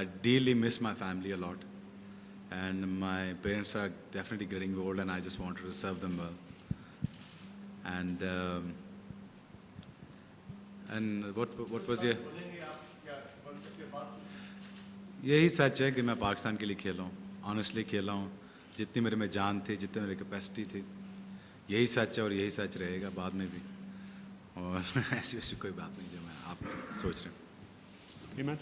I dearly miss my family a lot. And my parents are definitely getting old, and I just wanted to serve them well. And what was your? यही सच है कि मैं पाकिस्तान के लिए खेला हूँ, honestly खेला हूँ, जितनी मेरे में जान थी, जितनी मेरी कैपेसिटी थी, यही सच है और यही सच रहेगा बाद में भी, और ऐसी वैसी कोई बात नहीं जो मैं आप सोच रहे हैं। Iman?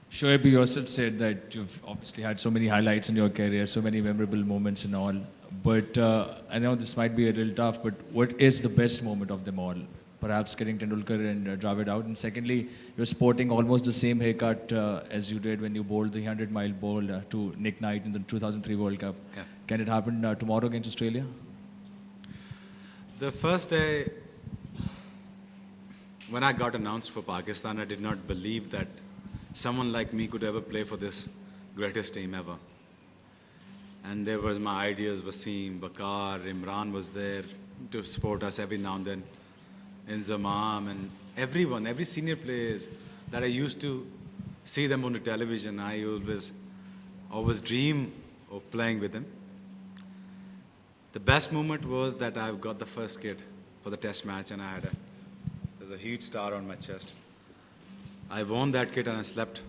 Shoaib, you yourself said that you've obviously had so many highlights in your career, so many memorable moments and all. But I know this might be a little tough, but what is the best moment of them all? Perhaps getting Tendulkar and Dravid out. And secondly, you're sporting almost the same haircut as you did when you bowled the 100-mile ball to Nick Knight in the 2003 World Cup. Yeah. Can it happen tomorrow against Australia? The first day when I got announced for Pakistan, I did not believe that someone like me could ever play for this greatest team ever. And there was my ideas, Wasim, Bakar, Imran was there to support us every now and then, Inzamam, and everyone, every senior players that I used to see them on the television. I always dream of playing with them. The best moment was that I got the first kit for the test match, and there's a huge star on my chest. I won that kit and I slept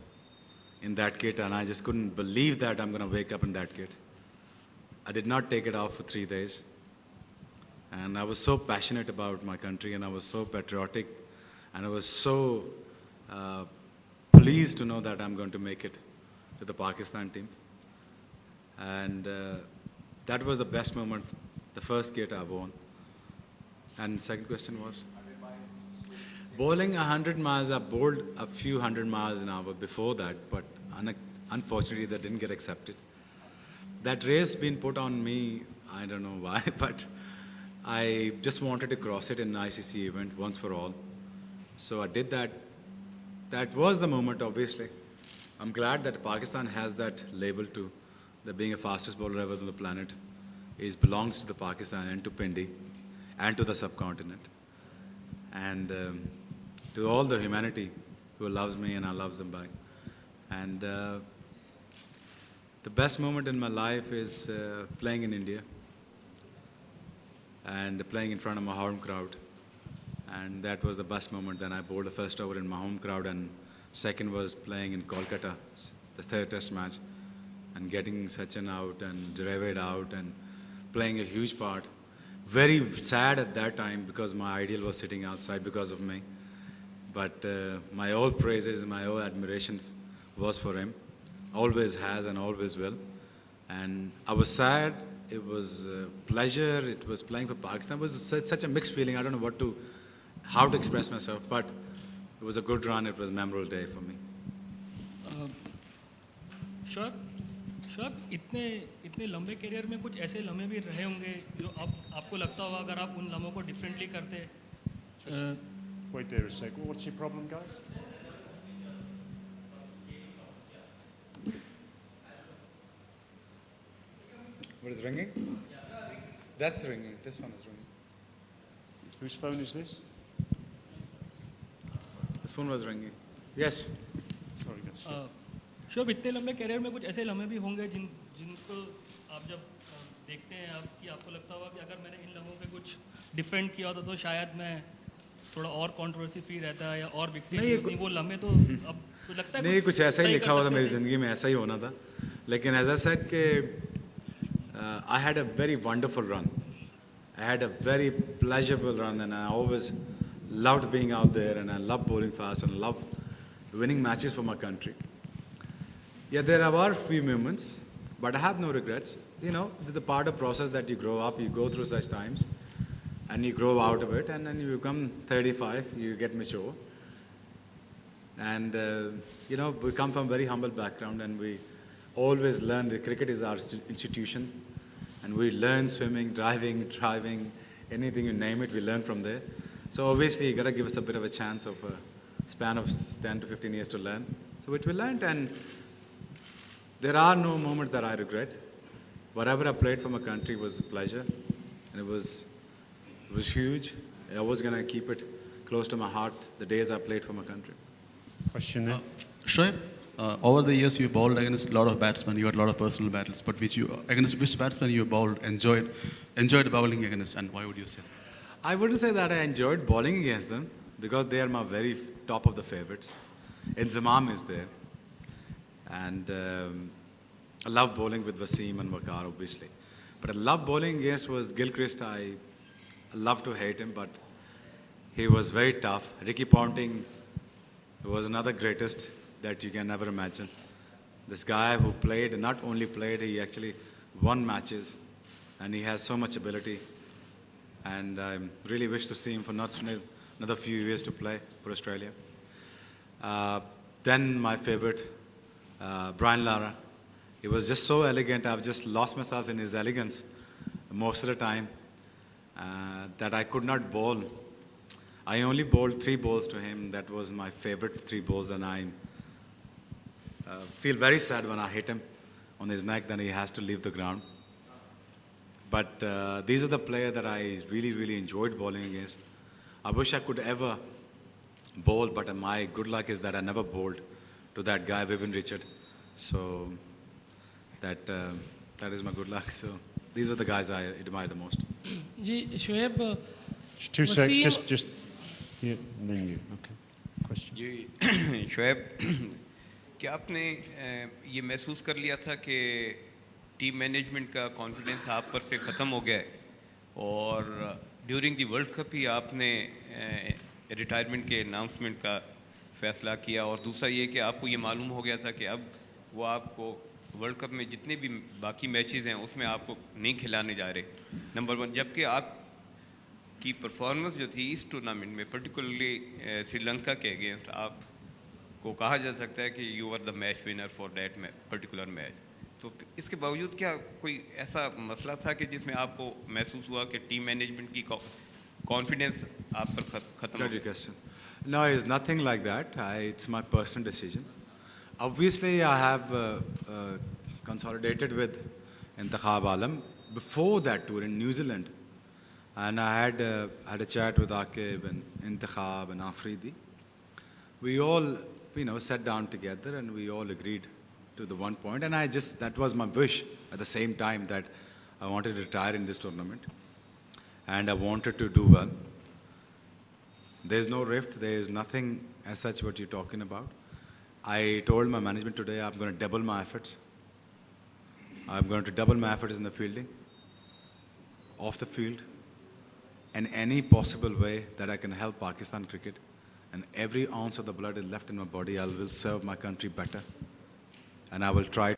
in that kit, and I just couldn't believe that I'm going to wake up in that kit. I did not take it off for 3 days. And I was so passionate about my country, and I was so patriotic, and I was so pleased to know that I'm going to make it to the Pakistan team. And that was the best moment, the first kit I won. And second question was? Bowling 100 miles, I bowled a few 100 miles an hour before that, but unfortunately that didn't get accepted. That race been put on me, I don't know why, but I just wanted to cross it in an ICC event once for all. So I did that. That was the moment, obviously. I'm glad that Pakistan has that label too, that being a fastest bowler ever on the planet belongs to the Pakistan and to Pindi and to the subcontinent. And to all the humanity who loves me and I loves them back. And the best moment in my life is playing in India and playing in front of my home crowd. And that was the best moment. Then I bowled the first over in my home crowd, and second was playing in Kolkata, the third test match, and getting Sachin out and Dravid out and playing a huge part. Very sad at that time because my ideal was sitting outside because of me. But my all praises, my all admiration was for him. Always has and always will. And I was sad. It was a pleasure. It was playing for Pakistan. It was such a mixed feeling. I don't know how to express myself. But it was a good run. It was a memorable day for me. Shoaib, इतने लंबे career में कुछ ऐसे लम्हे भी रहे होंगे जो आपको लगता होगा अगर आप उन लम्हों को डिफरेंटली करते। Wait there a sec. What's your problem, guys? What is ringing? That's ringing. This one is ringing. Whose phone is this? This phone was ringing. Yes. Sorry, guys. Shoaib, इतने लंबे करियर में कुछ ऐसे लम्हे भी होंगे जिनको आप जब देखते हैं आपको लगता होगा कि अगर मैंने इन लम्हों पे कुछ डिफरेंट किया होता तो शायद मैं थोड़ा और कंट्रोवर्सी फ्री रहता या और विक्टिम वो लम्हे तो अब तो लगता है नहीं, कुछ ऐसा ही लिखा हुआ था मेरी ज़िंदगी में, ऐसा ही होना था. लेकिन as I said कि I had a very wonderful run. I had a very pleasurable run, and I always loved being out there, and I loved bowling fast and loved winning matches for my country. Yeah, there were a few moments, but I have no regrets. You know, it's a part of the process that you grow up, you go through such times, and you grow out of it, and then you become 35, you get mature. And, you know, we come from a very humble background, and we always learn that cricket is our institution, and we learn swimming, driving, anything you name it, we learn from there. So obviously, you got to give us a bit of a chance of a span of 10 to 15 years to learn. So which we learned, and there are no moments that I regret. Whatever I played for my country was a pleasure, and it was huge. I was going to keep it close to my heart the days I played for my country. Question there. Shoaib, over the years you bowled against a lot of batsmen, you had a lot of personal battles, but against which batsman you bowled, enjoyed bowling against, and why would you say that? I wouldn't say that I enjoyed bowling against them because they are my very top of the favorites. Inzamam is there. And I love bowling with Wasim and Waqar, obviously. But I love bowling against was Gilchrist. I love to hate him, but he was very tough. Ricky Ponting was another greatest that you can never imagine. This guy who played, and not only played, he actually won matches. And he has so much ability. And I really wish to see him for another few years to play for Australia. Then my favorite, Brian Lara. He was just so elegant. I've just lost myself in his elegance most of the time that I could not bowl. I only bowled 3 balls to him. That was my favorite 3 balls, and I feel very sad when I hit him on his neck. Then he has to leave the ground. But these are the players that I really, really enjoyed bowling against. I wish I could ever bowl, but my good luck is that I never bowled to that guy, Vivian Richard. So that is my good luck. So these are the guys I admire the most. Ji Shoaib Just 2 seconds, Wasim- just you, and then you. Okay. Question. जी शोएब क्या आपने ये महसूस कर लिया था कि team management का confidence आप पर से ख़त्म हो गया है और ड्यूरिंग दी वर्ल्ड कप ही आपने रिटायरमेंट के अनाउंसमेंट का फ़ैसला किया और दूसरा ये कि आपको ये मालूम हो गया था कि अब वो आपको वर्ल्ड कप में जितने भी बाकी मैचेस हैं उसमें आपको नहीं खिलाने जा रहे नंबर 1 जबकि आपकी परफॉर्मेंस जो थी इस टूर्नामेंट में पर्टिकुलरली श्रीलंका के अगेंस्ट आपको कहा जा सकता है कि you are the match winner for that particular match तो इसके बावजूद क्या कोई ऐसा मसला था कि जिसमें आपको महसूस हुआ कि टीम मैनेजमेंट की कॉन्फिडेंस आप पर ख़त्म हो Good गया question. No, it's nothing like that. It's my personal decision. Obviously, I have consolidated with Intikhab Alam before that tour in New Zealand. And I had a chat with Aqib and Intikhab and Afridi. We all, sat down together and we all agreed to the one point. And that was my wish at the same time that I wanted to retire in this tournament. And I wanted to do well. There's no rift. There is nothing as such what you're talking about. I told my management today I'm going to double my efforts. I'm going to double my efforts in the fielding, off the field, in any possible way that I can help Pakistan cricket. And every ounce of the blood is left in my body, I will serve my country better. And I will try